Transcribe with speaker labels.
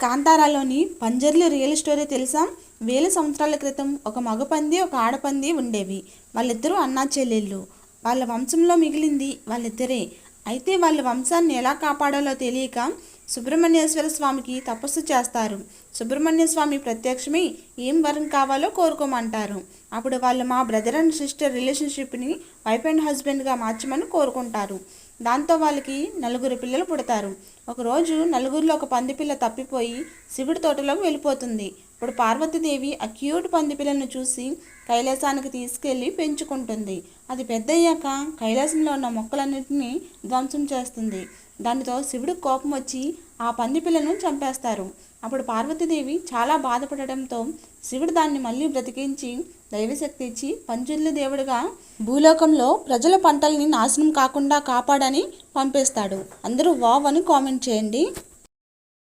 Speaker 1: కాంతారాలోని పంజర్లు real story తెలుసా? వేల సంవత్సరాల క్రితం ఒక మగ పంది ఒక ఆడపంది ఉండేవి. వాళ్ళిద్దరూ అన్నా చెల్లెళ్ళు. వాళ్ళ వంశంలో మిగిలింది వాళ్ళిద్దరే. అయితే వాళ్ళ వంశాన్ని ఎలా కాపాడాలో తెలియక సుబ్రహ్మణ్యేశ్వర స్వామికి తపస్సు చేస్తారు. సుబ్రహ్మణ్య స్వామి ప్రత్యక్షమై ఏం వరం కావాలో కోరుకోమంటారు. అప్పుడు వాళ్ళు మా బ్రదర్ అండ్ సిస్టర్ రిలేషన్షిప్ని వైఫ్ అండ్ హస్బెండ్గా మార్చమని కోరుకుంటారు. దాంతో వాళ్ళకి 4 పిల్లలు పుడతారు. ఒకరోజు నలుగురిలో ఒక పందిపిల్ల తప్పిపోయి శివుడి తోటలోకి వెళ్ళిపోతుంది. ఇప్పుడు పార్వతీదేవి ఆ క్యూట్ పందిపిల్లను చూసి కైలాసానికి తీసుకెళ్ళి పెంచుకుంటుంది. అది పెద్దయ్యాక కైలాసంలో ఉన్న మొక్కలన్నింటినీ ధ్వంసం చేస్తుంది. దానితో శివుడికి కోపం వచ్చి ఆ పందిపిల్లను చంపేస్తారు. అప్పుడు పార్వతీదేవి చాలా బాధపడటంతో శివుడు దాన్ని మళ్ళీ బ్రతికించి దైవశక్తి ఇచ్చి పంచుల దేవుడిగా భూలోకంలో ప్రజల పంటల్ని నాశనం కాకుండా కాపాడని పంపిస్తాడు. అందరూ వావ్ అని కామెంట్ చేయండి.